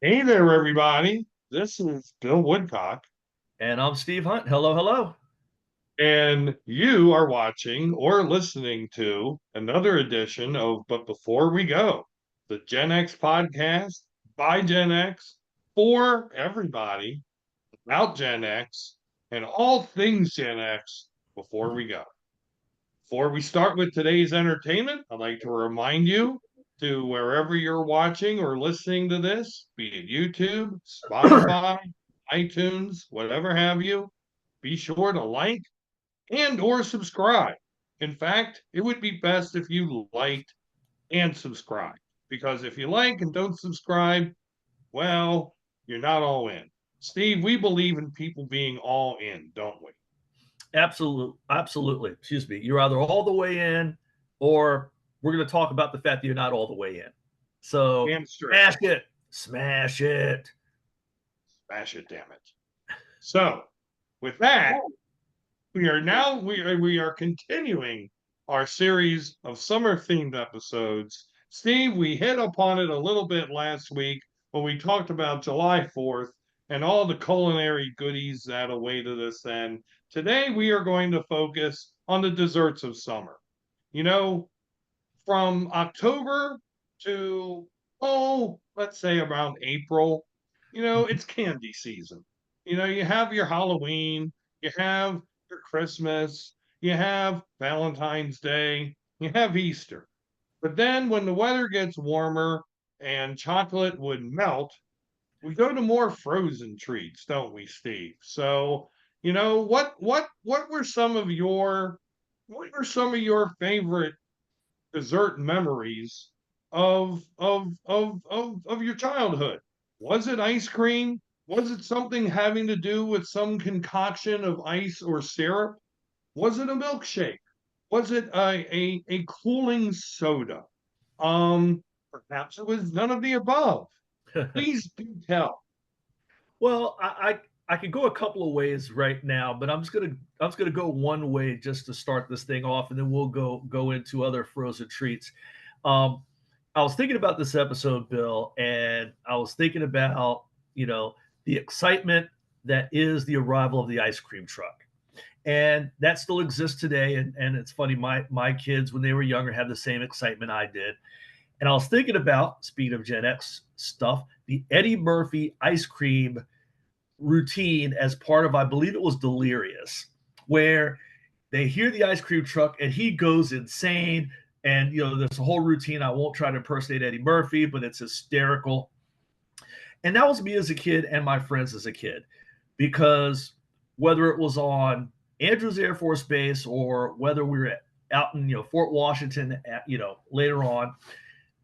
Hey there, everybody. This is Bill Woodcock, And I'm Steve Hunt. Hello, hello. and you are watching or listening to another edition of But Before We Go, the Gen X podcast by Gen X for everybody about Gen X and all things Gen X before we go. Before we start with today's entertainment, I'd like to remind you to wherever you're watching or listening to this, be it YouTube, Spotify, iTunes, whatever have you, be sure to like and or subscribe. In fact, it would be best if you liked and subscribed because if you like and don't subscribe, well, you're not all in. Steve, we believe in people being all in, don't we? Absolutely. Excuse me. You're either all the way in, or we're going to talk about the fact that you're not all the way in. So Damn straight. smash it, smash it. Smash it, damn it. So, with that, we are continuing our series of summer themed episodes. Steve, we hit upon it a little bit last week when we talked about July 4th and all the culinary goodies that awaited us then. Today we are going to focus on the desserts of summer. You know, from October to, let's say around April, it's candy season. You have your Halloween, you have your Christmas, you have Valentine's Day, you have Easter. But then when the weather gets warmer and chocolate would melt, we go to more frozen treats, don't we, Steve? So, what were some of your favorite dessert memories of your childhood? Was it ice cream? Was it something having to do with some concoction of ice or syrup? Was it a milkshake? Was it a cooling soda? Perhaps it was none of the above. Please do tell. Well, I could go a couple of ways right now, but I'm just gonna go one way just to start this thing off, and then we'll go into other frozen treats. Um, I was thinking about this episode, Bill, and I was thinking about the excitement that is the arrival of the ice cream truck, and that still exists today. And it's funny, my kids when they were younger had the same excitement I did. And I was thinking about, speaking of Gen X stuff, the Eddie Murphy ice cream routine as part of, I believe it was Delirious, where they hear the ice cream truck and he goes insane. And, there's a whole routine. I won't try to impersonate Eddie Murphy, but it's hysterical. And that was me as a kid and my friends as a kid, because whether it was on Andrews Air Force Base or whether we were out in, Fort Washington, later on,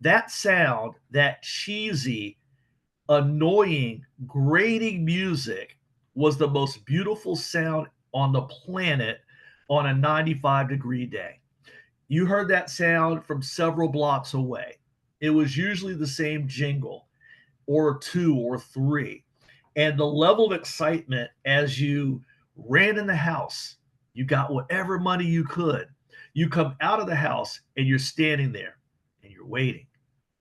that sound, that cheesy, annoying, grating music was the most beautiful sound on the planet on a 95-degree day. You heard that sound from several blocks away. It was usually the same jingle or two or three. And the level of excitement as you ran in the house, you got whatever money you could. You come out of the house and you're standing there and you're waiting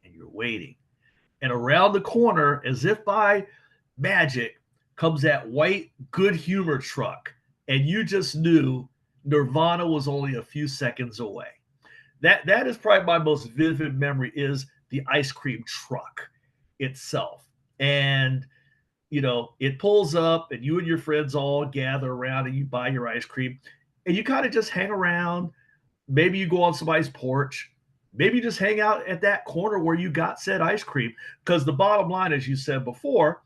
and you're waiting, and around the corner, as if by magic, comes that white good humor truck. And you just knew Nirvana was only a few seconds away. That is probably my most vivid memory, is the ice cream truck itself. And it pulls up and you and your friends all gather around and you buy your ice cream and you kind of just hang around. Maybe you go on somebody's porch. Maybe you just hang out at that corner where you got said ice cream. Because the bottom line, as you said before,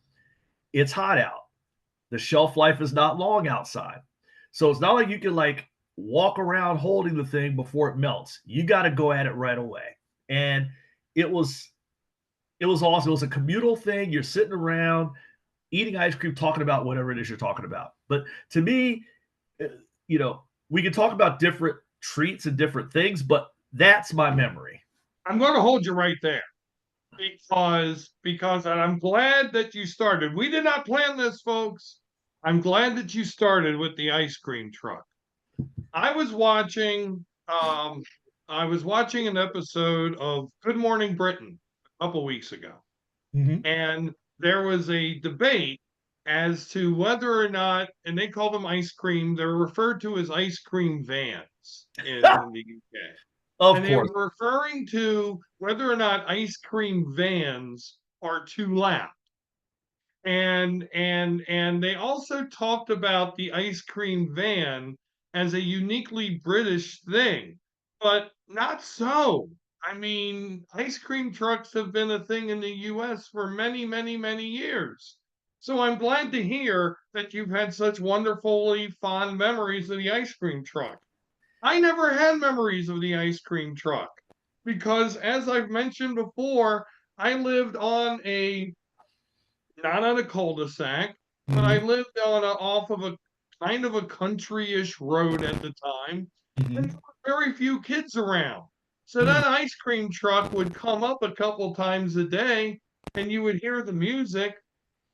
it's hot out. The shelf life is not long outside. So it's not like you can walk around holding the thing before it melts. You got to go at it right away. And it was it was awesome. It was a communal thing. You're sitting around eating ice cream, talking about whatever it is you're talking about. But to me, uh, we can talk about different treats and different things, but that's my memory. I'm going to hold you right there because and I'm glad that you started. We did not plan this, folks. I'm glad that you started with the ice cream truck. I was watching I was watching an episode of Good Morning Britain a couple weeks ago. Mm-hmm. And there was a debate as to whether or not, and they call them ice cream, they're referred to as ice cream vans in the UK. Of And they course. were referring to whether or not ice cream vans are too loud. And they also talked about the ice cream van as a uniquely British thing, but not so. I mean, ice cream trucks have been a thing in the US for many, many, many years. So I'm glad to hear that you've had such wonderfully fond memories of the ice cream truck. I never had memories of the ice cream truck because, as I've mentioned before, I lived on a not on a cul-de-sac, but I Mhm, lived on off of a kind of a country-ish road at the time, and there mhm, were very few kids around. So mm. that ice cream truck would come up a couple times a day, and you would hear the music,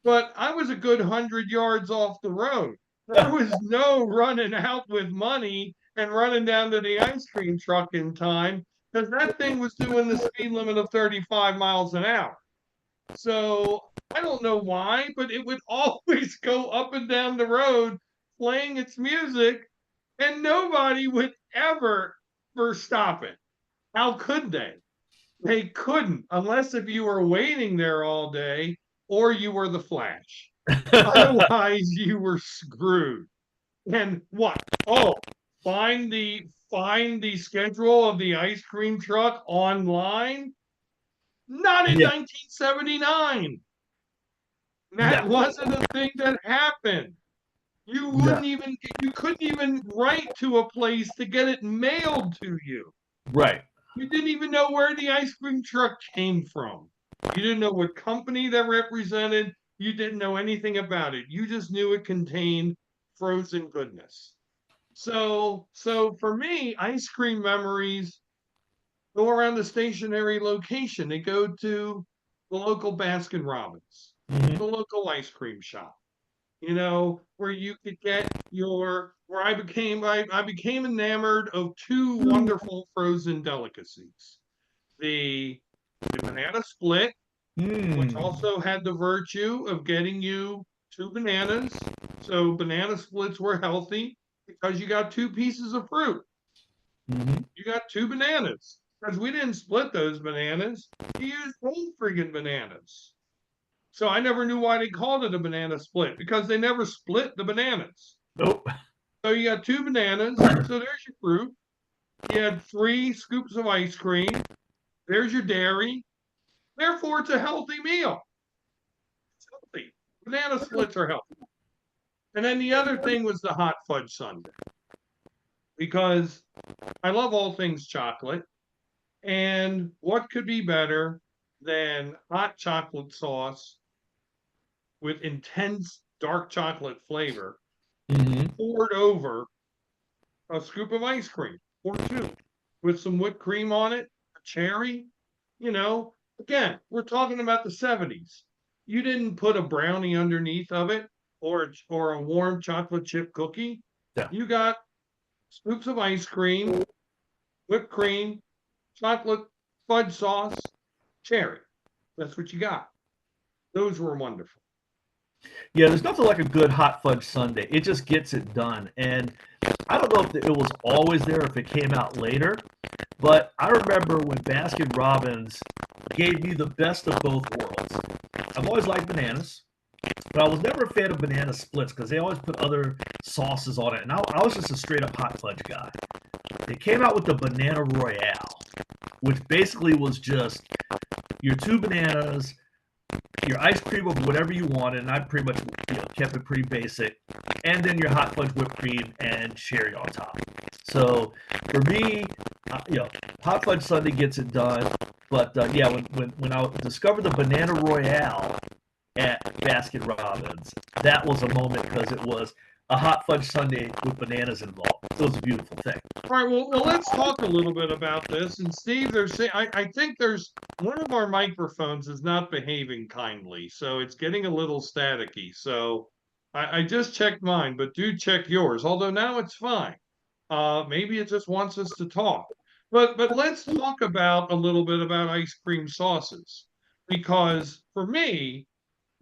but I was a good 100 yards off the road. There was no running out with money and running down to the ice cream truck in time because that thing was doing the speed limit of 35 miles an hour. So I don't know why, but it would always go up and down the road playing its music, and nobody would ever stop it. How could they? They couldn't, unless if you were waiting there all day or you were the Flash. Otherwise, you were screwed. And what? Oh, find the schedule of the ice cream truck online? Not in Yeah, 1979. no, That wasn't a thing that happened. You no, wouldn't even you couldn't even write to a place to get it mailed to you. right. You didn't even know where the ice cream truck came from. You didn't know what company that represented. You didn't know anything about it. You just knew it contained frozen goodness. So for me, ice cream memories go around the stationary location. They go to the local Baskin Robbins, the Mhm, local ice cream shop, where you could get where I became enamored of two wonderful frozen delicacies. The the banana split, which mm, also had the virtue of getting you two bananas. So banana splits were healthy because you got two pieces of fruit. mhm. You got two bananas. Because we didn't split those bananas. You used whole friggin' bananas. So I never knew why they called it a banana split because they never split the bananas. Nope. So you got two bananas. So there's your fruit. You had 3 scoops of ice cream. There's your dairy. Therefore, it's a healthy meal. It's healthy. Banana splits are healthy. And then the other thing was the hot fudge sundae because I love all things chocolate. And what could be better than hot chocolate sauce with intense dark chocolate flavor Mhm. poured over a scoop of ice cream or two with some whipped cream on it, a cherry. Again, we're talking about the 70s. You didn't put a brownie underneath of it or a warm chocolate chip cookie. Yeah. You got scoops of ice cream, whipped cream, chocolate fudge sauce, cherry. That's what you got. Those were wonderful. Yeah, there's nothing like a good hot fudge sundae. It just gets it done. And I don't know if it was always there, if it came out later, but I remember when Baskin Robbins gave me the best of both worlds. I've always liked bananas, but I was never a fan of banana splits because they always put other sauces on it. And I was just a straight up hot fudge guy. They came out with the Banana Royale, which basically was just your two bananas, your ice cream of whatever you wanted, and I pretty much kept it pretty basic, and then your hot fudge whipped cream and cherry on top. So for me, hot fudge sundae gets it done. But yeah, when I discovered the Banana Royale at Baskin Robbins, that was a moment because it was a hot fudge sundae with bananas involved. It was a beautiful thing. All right, well, let's talk a little bit about this. And Steve, I think there's one of our microphones is not behaving kindly, so it's getting a little staticky. So I just checked mine, but do check yours. Although now it's fine. Maybe it just wants us to talk. But let's talk about a little bit about ice cream sauces, because for me,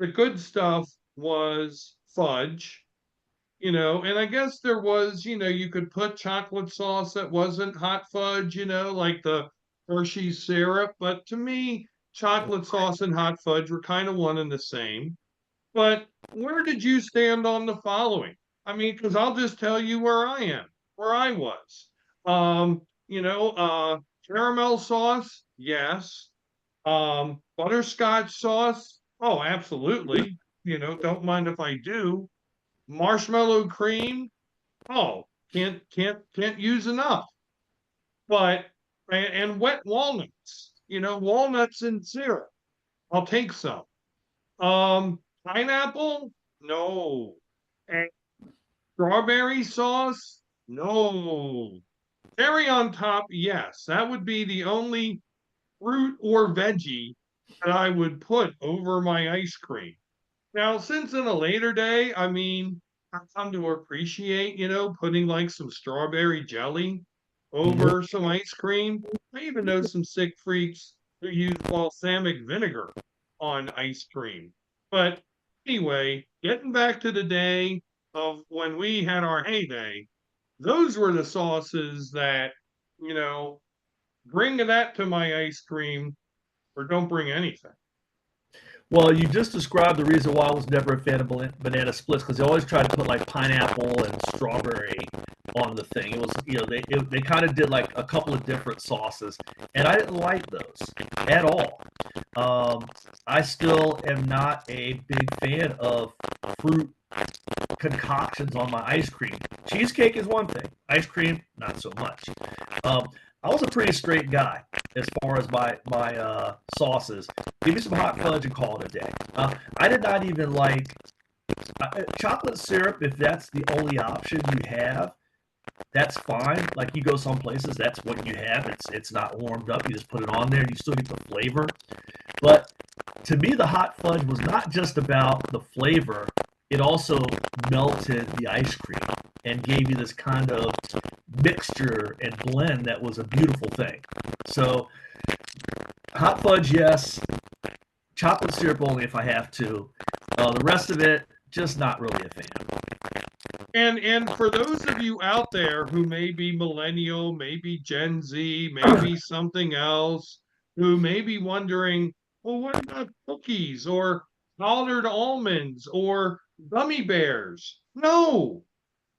the good stuff was fudge, and I guess there was, you could put chocolate sauce that wasn't hot fudge, like the Hershey's syrup. But to me, chocolate sauce and hot fudge were kind of one and the same. But where did you stand on the following? I mean, because I'll just tell you where I am, where I was. Um, you know, uh, Caramel sauce, yes. Butterscotch sauce, oh, absolutely. Don't mind if I do. Marshmallow cream, oh, can't use enough. But and wet walnuts, walnuts and syrup. I'll take some. Pineapple? No. And strawberry sauce? No. Cherry on top? Yes. That would be the only fruit or veggie that I would put over my ice cream. Now, since in a later day, I mean, I've come to appreciate, putting like some strawberry jelly Mhm. over some ice cream. I even know some sick freaks who use balsamic vinegar on ice cream. But anyway, getting back to the day of when we had our heyday, those were the sauces that, you know, bring that to my ice cream or don't bring anything. Well, you just described the reason why I was never a fan of banana splits because they always try to put like pineapple and strawberry on the thing. It was, they kind of did like a couple of different sauces, and I didn't like those at all. Um, I still am not a big fan of fruit concoctions on my ice cream. Cheesecake is one thing, ice cream, not so much. Um, I was a pretty straight guy as far as my sauces. Give me some hot fudge and call it a day. I did not even like chocolate syrup if that's the only option you have. That's fine. Like you go some places, that's what you have. It's not warmed up. You just put it on there, and you still get the flavor. But to me, the hot fudge was not just about the flavor. It also melted the ice cream and gave you this kind of mixture and blend that was a beautiful thing. So hot fudge, yes. Chocolate syrup only if I have to. The rest of it, just not really a fan. And for those of you out there who may be millennial, maybe Gen Z, maybe something else, who may be wondering, well, what about cookies or powdered almonds or gummy bears? No,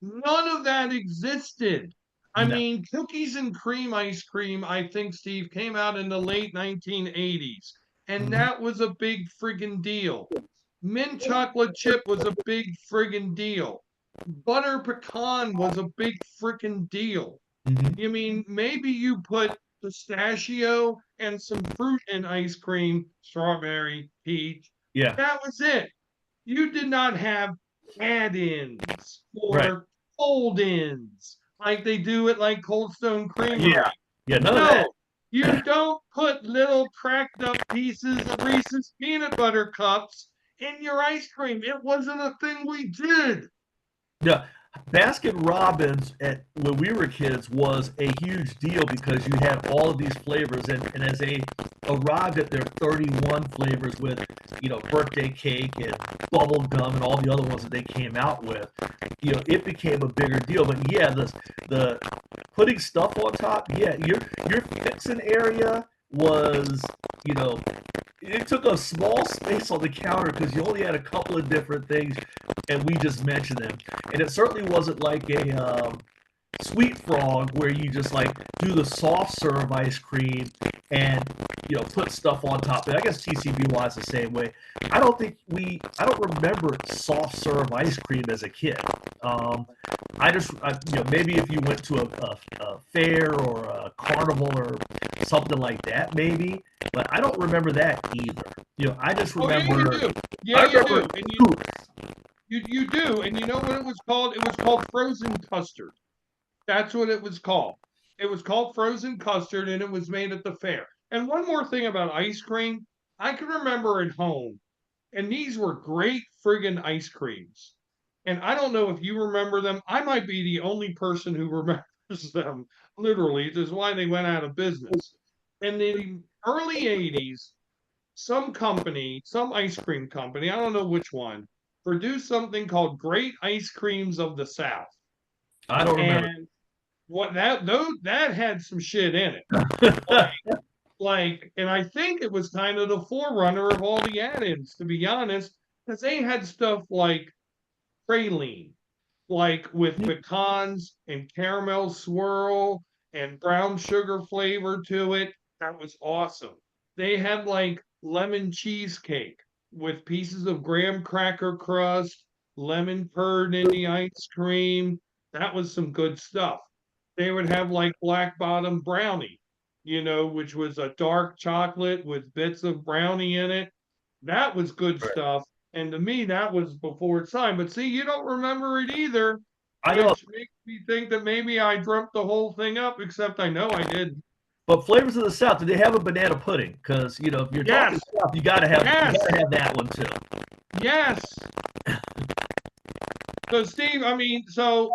none of that existed. I No. mean, cookies and cream ice cream, I think, Steve, came out in the late 1980s, and Mhm. that was a big friggin' deal. Mint chocolate chip was a big friggin' deal. Butter pecan was a big freaking deal. Mhm. You mean maybe you put pistachio and some fruit in ice cream, strawberry, peach. Yeah. That was it. You did not have add-ins Right. or fold-ins like they do at like Cold Stone Yeah. Creamery. Yeah. None of that. No, you don't put little cracked up pieces of Reese's peanut butter cups in your ice cream. It wasn't a thing we did. Yeah, Baskin Robbins at when we were kids was a huge deal because you had all of these flavors, and as they arrived at their 31 flavors with, birthday cake and bubble gum and all the other ones that they came out with, it became a bigger deal. But yeah, the putting stuff on top, yeah, your fixing area was, you know, it took a small space on the counter because you only had a couple of different things, and we just mentioned them. And it certainly wasn't like a Sweet Frog where you just like do the soft serve ice cream and put stuff on top. And I guess TCBY is the same way. I don't remember soft serve ice cream as a kid. Um, maybe if you went to a fair or a carnival or something like that, maybe. But I don't remember that either. I just Oh yeah, you remember. do. I Yeah, you remember do. And you scoops. you do. And you know what it was called? It was called frozen custard. That's what it was called. It was called frozen custard and it was made at the fair. And one more thing about ice cream, I can remember at home, and these were great friggin' ice creams. And I don't know if you remember them. I might be the only person who remembers them, literally. This is why they went out of business. In the early 80s, some company, some ice cream company, I don't know which one, produced something called Great Ice Creams of the South. I don't remember. And what that though that had some shit in it. Like, and I think it was kind of the forerunner of all the add-ins, to be honest, because they had stuff like praline, like with pecans and caramel swirl and brown sugar flavor to it. That was awesome. They had like lemon cheesecake with pieces of graham cracker crust, lemon curd in the ice cream. That was some good stuff. They would have like black bottom brownie, which was a dark chocolate with bits of brownie in it. That was good Right. stuff. And to me, that was before its time. But see, you don't remember it either, I don't. which makes me think that maybe I dreamt the whole thing up, except I know I didn't. But flavors of the South, do they have a banana pudding? Because if you're talking Yes, South, you gotta have that one too. yes. So, Steve, I mean, so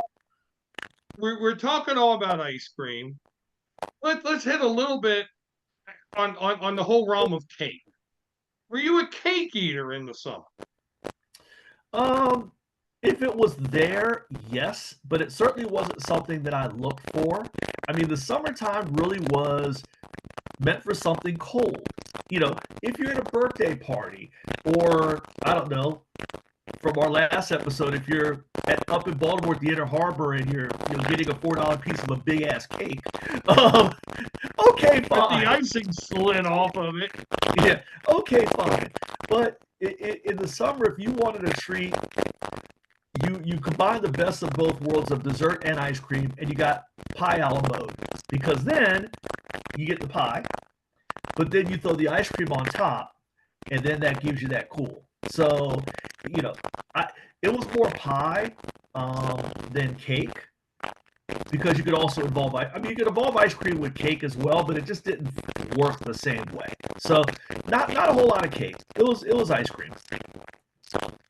we're talking all about ice cream. Let's hit a little bit on the whole realm of cake. Were you a cake eater in the summer? Um, if it was there, yes, but it certainly wasn't something that I looked for. I mean, the summertime really was meant for something cold. If you're at a birthday party, or I don't know, from our last episode, if you're up in Baltimore at the Inner Harbor and you're getting a $4 piece of a big ass cake, um, okay, But the fine. icing slid off of it. Yeah, okay, fine. But in the summer, if you wanted a treat, you combine the best of both worlds of dessert and ice cream, and you got pie a la mode. Because then you get the pie, but then you throw the ice cream on top, and then that gives you that cool. So, you know, I it was more pie than cake because you could also involve I mean you could involve ice cream with cake as well, but it just didn't work the same way. So not a whole lot of cake. It was ice cream.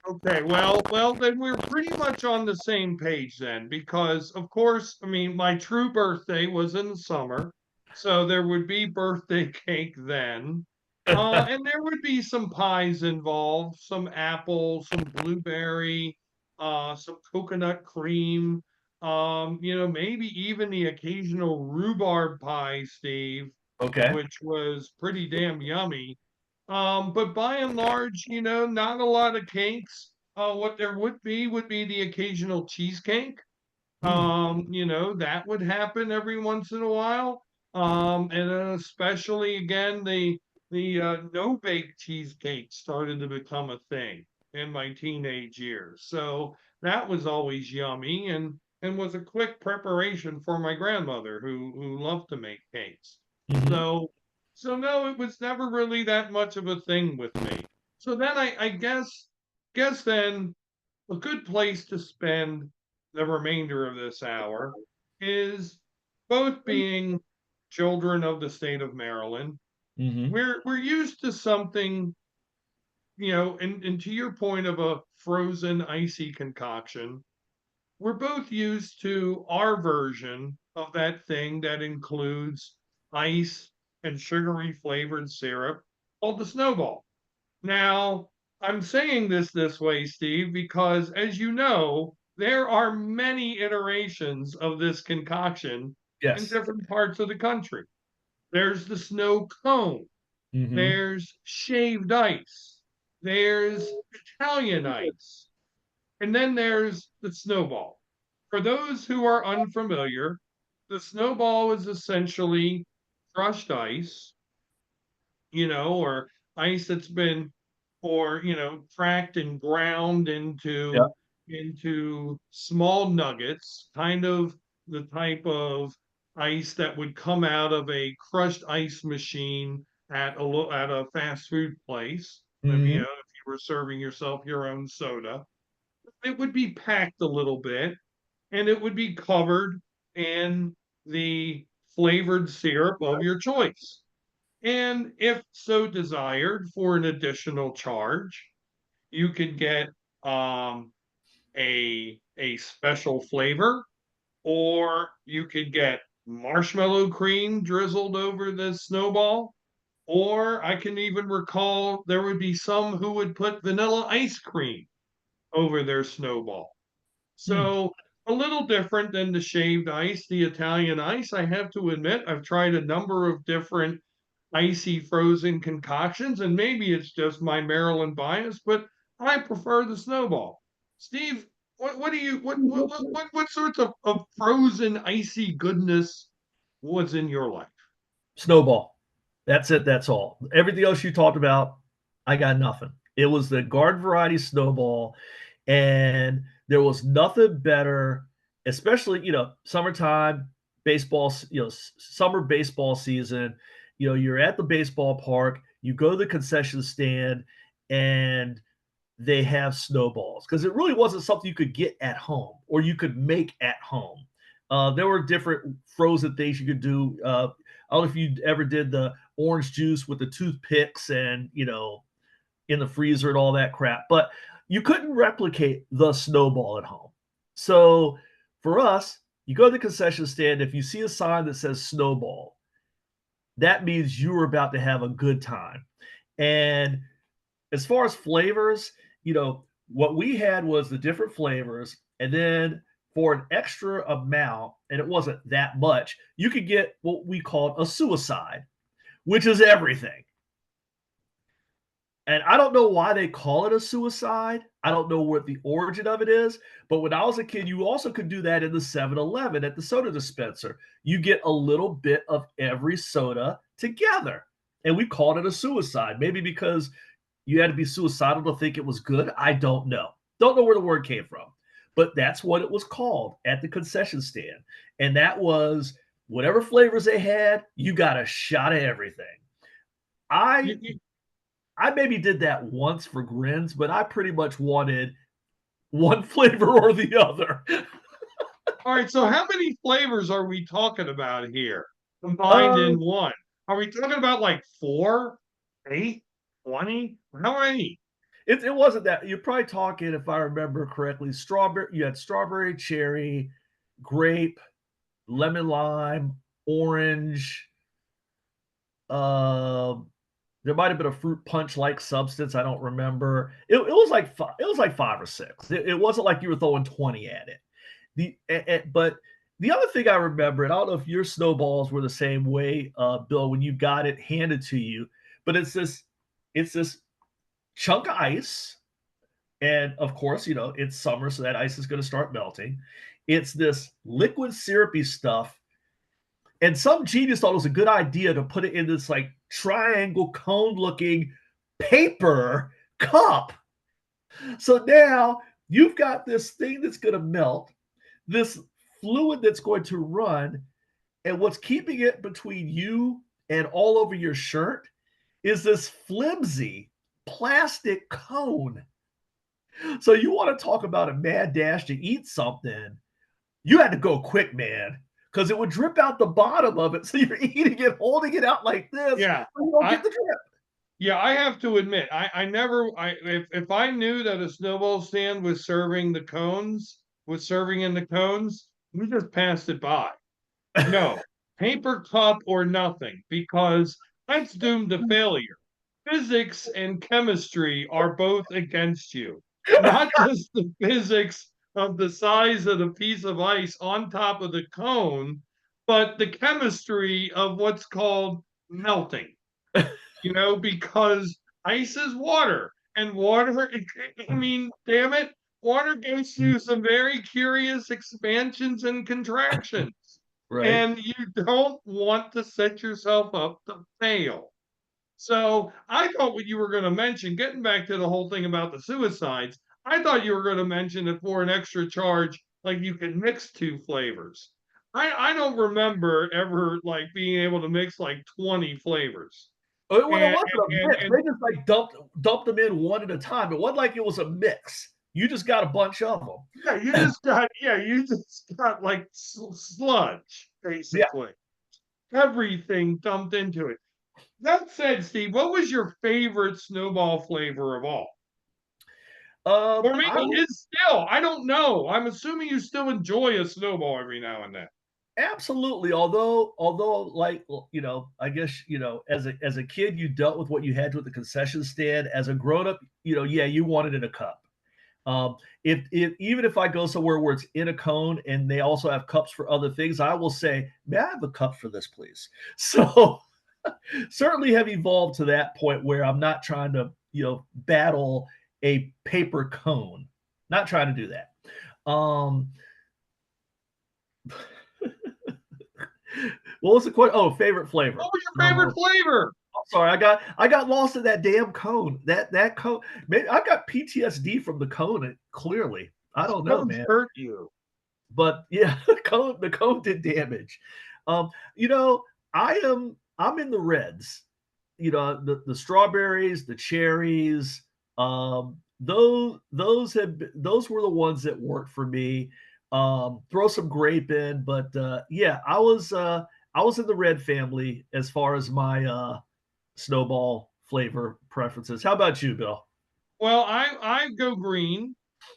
Okay, well, then we're pretty much on the same page then, because of course, I mean, my true birthday was in the summer, so there would be birthday cake then. And there would be some pies involved, some apple, some blueberry, some coconut cream, maybe even the occasional rhubarb pie, Steve, Okay. which was pretty damn yummy. But by and large, not a lot of cakes. What there would be the occasional cheesecake. Hmm. That would happen every once in a while. And then especially again, the no bake cheesecake started to become a thing in my teenage years. So that was always yummy and was a quick preparation for my grandmother who loved to make cakes. Hmm. So so no, it was never really that much of a thing with me. So then I guess then a good place to spend the remainder of this hour is both being children of the state of Maryland. Hmm. We're used to something, and to your point of a frozen icy concoction, we're both used to our version of that thing that includes ice and sugary flavored syrup called the snowball. Now, I'm saying this way, Steve, because as you know, there are many iterations of this concoction in Yes. different parts of the country. There's the snow cone, Hmm. there's shaved ice, there's Italian ice, and then there's the snowball. For those who are unfamiliar, the snowball is essentially crushed ice, or ice that's been or cracked and ground Yeah. into small nuggets, kind of the type of ice that would come out of a crushed ice machine at a fast food place. Hmm. If you were serving yourself your own soda, it would be packed a little bit and it would be covered in the flavored syrup of your choice. And if so desired for an additional charge, you could get a special flavor, or you could get marshmallow cream drizzled over the snowball, Or I can even recall there would be some who would put vanilla ice cream over their snowball. Hmm. So a little different than the shaved ice, the Italian ice. I have to admit, I've tried a number of different icy frozen concoctions, and maybe it's just my Maryland bias, but I prefer the snowball. Steve, what do you what sorts of frozen icy goodness was in your life? Snowball. That's it. That's all. Everything else you talked about, I got nothing. It was the garden variety snowball, and there was nothing better, especially summertime baseball. Summer baseball season. You're at the baseball park. You go to the concession stand, and they have snowballs because it really wasn't something you could get at home or you could make at home. There were different frozen things you could do. I don't know if you ever did the orange juice with the toothpicks and in the freezer and all that crap, but you couldn't replicate the snowball at home. So for us, you go to the concession stand. If you see a sign that says snowball, that means you were about to have a good time. And as far as flavors, what we had was the different flavors, and then for an extra amount, and it wasn't that much, you could get what we called a suicide, which is everything. And I don't know why they call it a suicide. I don't know what the origin of it is. But when I was a kid, you also could do that in the 7-Eleven at the soda dispenser. You get a little bit of every soda together. And we called it a suicide. Maybe because you had to be suicidal to think it was good. I don't know. Don't know where the word came from. But that's what it was called at the concession stand. And that was whatever flavors they had, you got a shot of everything. I You, I maybe did that once for grins, but I pretty much wanted one flavor or the other. all right, so how many flavors are we talking about here combined Uh, in one? Are we talking about like 4, 8, 20? How many? it wasn't that. You're probably talking, if I remember correctly, strawberry. You had strawberry, cherry, grape, lemon, lime, orange. Uh, there might have been a fruit punch like substance. I don't remember. It was like it was like 5 or 6. It wasn't like you were throwing 20 at it. But the other thing I remember, and I don't know if your snowballs were the same way, Bill, when you got it handed to you, but it's this chunk of ice, and of course, it's summer, so that ice is going to start melting. It's this liquid syrupy stuff, and some genius thought it was a good idea to put it in this like triangle cone looking paper cup. So now you've got this thing that's going to melt, this fluid that's going to run, and what's keeping it between you and all over your shirt is this flimsy plastic cone. So you want to talk about a mad dash to eat something? You had to go quick, man, because it would drip out the bottom of it. So you're eating it, holding it out like this, Yeah. but you don't I get the drip. yeah, I have to admit, I never if I knew that a snowball stand was serving the cones, was serving in the cones, we just passed it by. No, paper cup or nothing, because that's doomed to failure. Physics and chemistry are both against you. Not just the physics of the size of the piece of ice on top of the cone, but the chemistry of what's called melting, because ice is water, and water, I mean, damn it, water goes through some very curious expansions and contractions, Right. and you don't want to set yourself up to fail. So I thought what you were going to mention, getting back to the whole thing about the suicides, I thought you were going to mention that for an extra charge, like you can mix two flavors. I don't remember ever like being able to mix like 20 flavors. Well, it And wasn't a mix. and They just like dumped them in one at a time. It wasn't like it was a mix. You just got a bunch of them. you just got like sludge Yeah. basically. Everything dumped into it. That said, Steve, what was your favorite snowball flavor of all? Or maybe I is still. I don't know. I'm assuming you still enjoy a snowball every now and then. Absolutely. Although, like, I guess, as a kid, you dealt with what you had to at the concession stand. As a grown up, yeah, you want it in a cup. If even if I go somewhere where it's in a cone and they also have cups for other things, I will say, "May I have a cup for this, please?" So certainly have evolved to that point where I'm not trying to, battle a paper cone. Not trying to do that. Um, what was the question? Oh, favorite flavor. What was your favorite flavor? I'm sorry, I got lost in that damn cone. That cone, man, I got PTSD from the cone. Clearly, I don't know, Cones man. hurt you. But yeah, the cone did damage. Um, you know, I'm in the reds. The strawberries, the cherries, those were the ones that worked for me. Throw some grape in, but yeah, I was in the red family as far as my snowball flavor preferences. How about you, Bill? Well, I go green.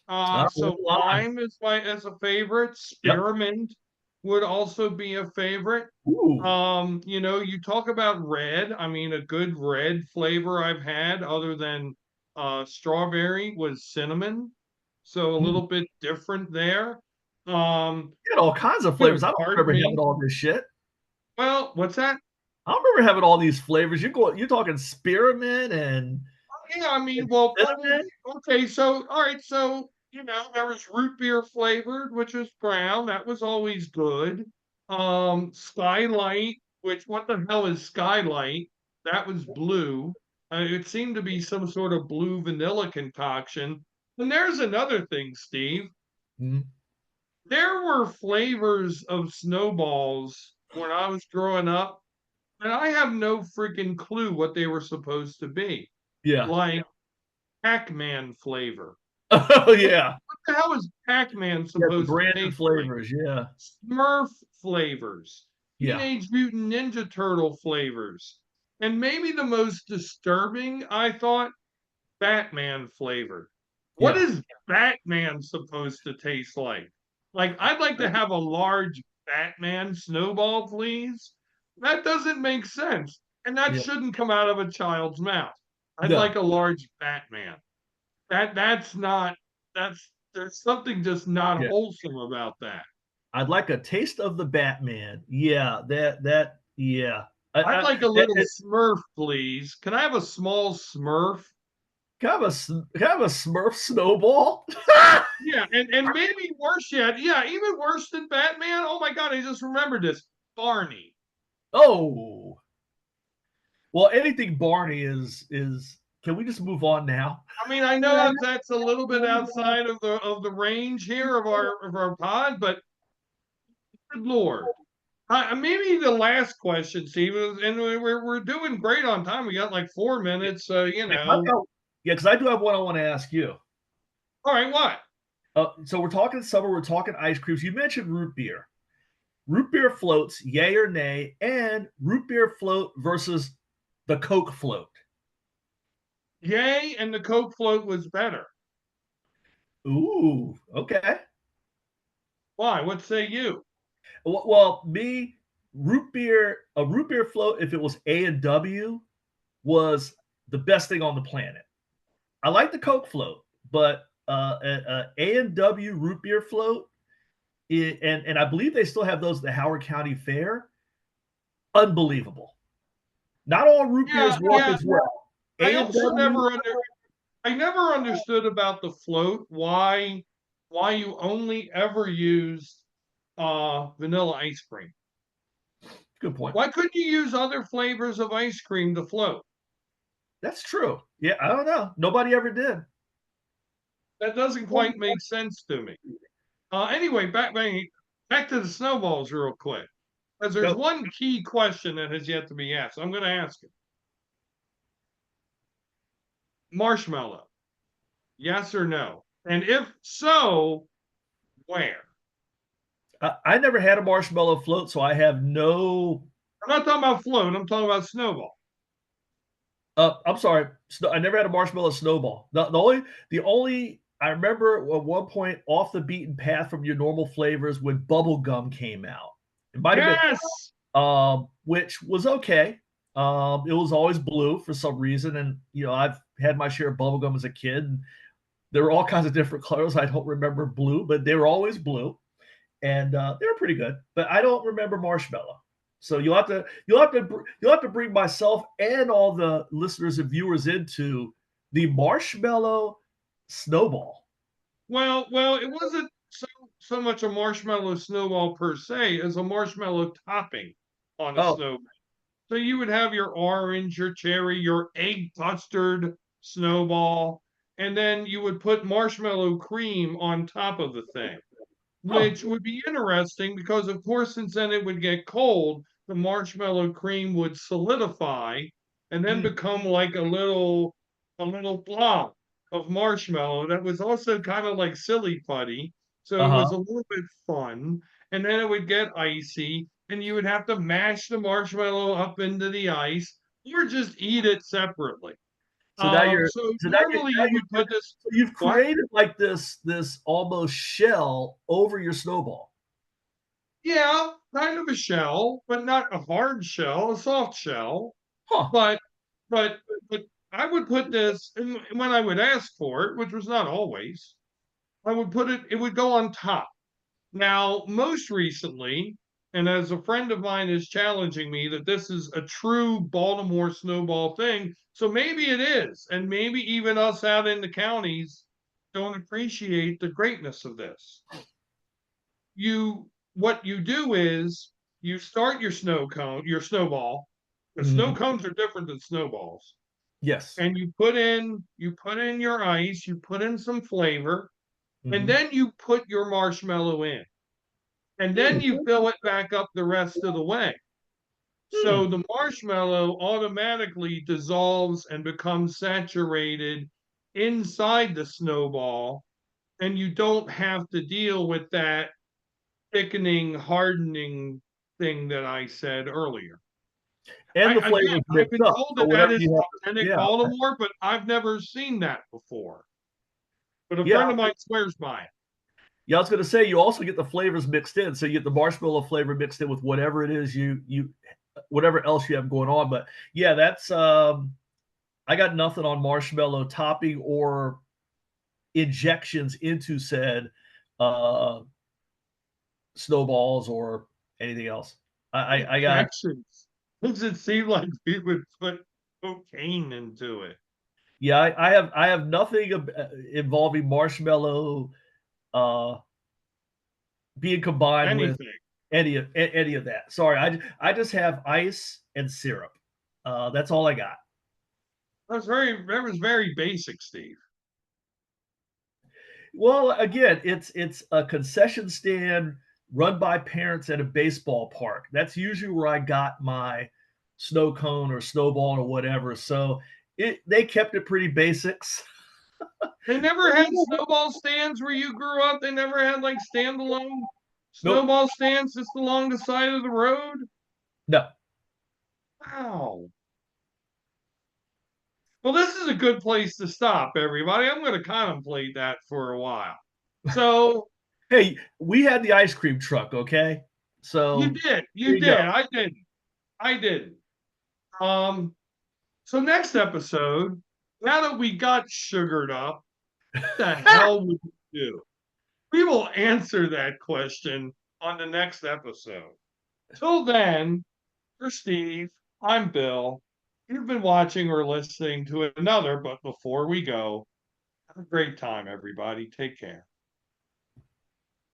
We're So alive. lime is my as a favorite. Yep. Spearmint would also be a favorite. Ooh. You talk about red. I mean, a good red flavor I've had other than strawberry was cinnamon. So a Mm. little bit different there. Um, You had all kinds of you flavors. know, I don't tart remember having me. all this shit. Well, what's that? I don't remember having all these flavors. You're talking spearmint Yeah, I and mean, well, cinnamon. okay, so all right, so there was root beer flavored, which was brown. That was always good. Skylight, which what the hell is Skylight? That was blue. It seemed to be some sort of blue vanilla concoction. And there's another thing, Steve. Mhm. There were flavors of snowballs when I was growing up, and I have no freaking clue what they were supposed to be. Yeah. Like Pac-Man flavor. Oh, What yeah. the hell is Pac-Man Yeah, the supposed to branded taste like? flavors, yeah. Smurf flavors, Yeah. Teenage Mutant Ninja Turtle flavors, and maybe the most disturbing, I thought, Batman flavored. What Yeah. is Batman supposed to taste like? Like, I'd like to have a large Batman snowball, please. That doesn't make sense. And that Yeah. shouldn't come out of a child's mouth. I'd No. like a large Batman. That's not there's something just not Yeah. wholesome about that. I'd like a taste of the Batman. Yeah, yeah. I'd I like a it little it Smurf, please. Can I have a small Smurf? kind of a Smurf snowball? Yeah, and maybe worse yet, yeah, even worse than Batman. Oh my God, I just remembered this. Barney. Oh. Well, anything Barney is can we just move on now? I mean, I know that's a little bit outside of the range here of our pod, but good Lord. Maybe the last question, Steve, and we're doing great on time. We got like 4 minutes, so Yeah, 'cause I do have one I wanna ask you. All right, what? So we're talking summer, we're talking ice creams. You mentioned root beer. Root beer floats, yay or nay, and root beer float versus the Coke float. Yay, and the Coke float was better. Ooh, okay. Why? What say you? Well, me, a root beer float, if it was A and W, was the best thing on the planet. I like the Coke float, but A and W root beer float, and I believe they still have those at the Howard County Fair. Unbelievable. Not all root Yeah, beers work yeah. as well. I A and also W, I never understood about the float why you only ever used vanilla ice cream. good point. Why couldn't you use other flavors of ice cream to float? That's true. Yeah, I don't know. Nobody ever did. That doesn't quite make sense to me. Anyway, back to the snowballs real quick. Because there's Go. one key question that has yet to be asked. I'm going to ask it. Marshmallow, yes or no? And if so, where? I never had a marshmallow float, so I have no. I'm not talking about float. I'm talking about snowball. I'm sorry. I never had a marshmallow snowball. The only I remember at one point off the beaten path from your normal flavors when bubble gum came out. It might have been, Yes. which was okay. It was always blue for some reason, and I've had my share of bubblegum as a kid. And there were all kinds of different colors. I don't remember blue, but they were always blue, and they were pretty good. But I don't remember marshmallow. So you'll have to bring myself and all the listeners and viewers into the marshmallow snowball. Well, it wasn't so much a marshmallow snowball per se as a marshmallow topping on a Oh, snowball. So you would have your orange, your cherry, your egg custard snowball, and then you would put marshmallow cream on top of the thing, huh. which would be interesting because, of course, since then it would get cold, the marshmallow cream would solidify and then Mm. become like a little blob of marshmallow that was also kind of like silly putty. So it Uh-huh. was a little bit fun. And then it would get icy, and you would have to mash the marshmallow up into the ice or just eat it separately. So now you're So so now you normally now you you would put this. so you've What? created like this almost shell over your snowball. Yeah, kind of a shell, but not a hard shell, a soft shell. Huh. But but but I would put this, and when I would ask for it, which was not always, I would put it. It would go on top. Now, most recently, and as a friend of mine is challenging me that this is a true Baltimore snowball thing, so maybe it is, and maybe even us out in the counties don't appreciate the greatness of this. What you do is you start your snow cone, your snowball. The snow Mhm. cones are different than snowballs. Yes. And you put in your ice, you put in some flavor, and Mhm. then you put your marshmallow in. And then Hmm. you fill it back up the rest of the way. Hmm. So the marshmallow automatically dissolves and becomes saturated inside the snowball, and you don't have to deal with that thickening, hardening thing that I said earlier. And the Again, flavors I've mixed been up. told So that that whatever is you have authentic yeah. Baltimore, but I've never seen that before. But a Yeah. friend of mine swears by it. Yeah, I was gonna say you also get the flavors mixed in. So you get the marshmallow flavor mixed in with whatever it is you whatever else you have going on. But yeah, that's I got nothing on marshmallow topping or injections into said uh snowballs or anything else. I got Injections. Does it seem like we would put cocaine into it? yeah, I have nothing involving marshmallow uh being combined with Anything. any of that. Sorry, I just have ice and syrup. That's all I got. That was very basic, Steve. Well, again, it's a concession stand run by parents at a baseball park. That's usually where I got my snow cone or snowball or whatever. So they kept it pretty basics. They never had snowball stands where you grew up. They never had like standalone Nope, snowball stands just along the side of the road. no. Wow. Well, this is a good place to stop, everybody. I'm going to contemplate that for a while. So Hey, we had the ice cream truck, okay? you So did, there you you go. did. I didn't. Um, so next episode, now that we got sugared up, what the hell would we do? We will answer that question on the next episode. Till then, for Steve, I'm Bill. You've been watching or listening to another, but before we go, have a great time, everybody. Take care.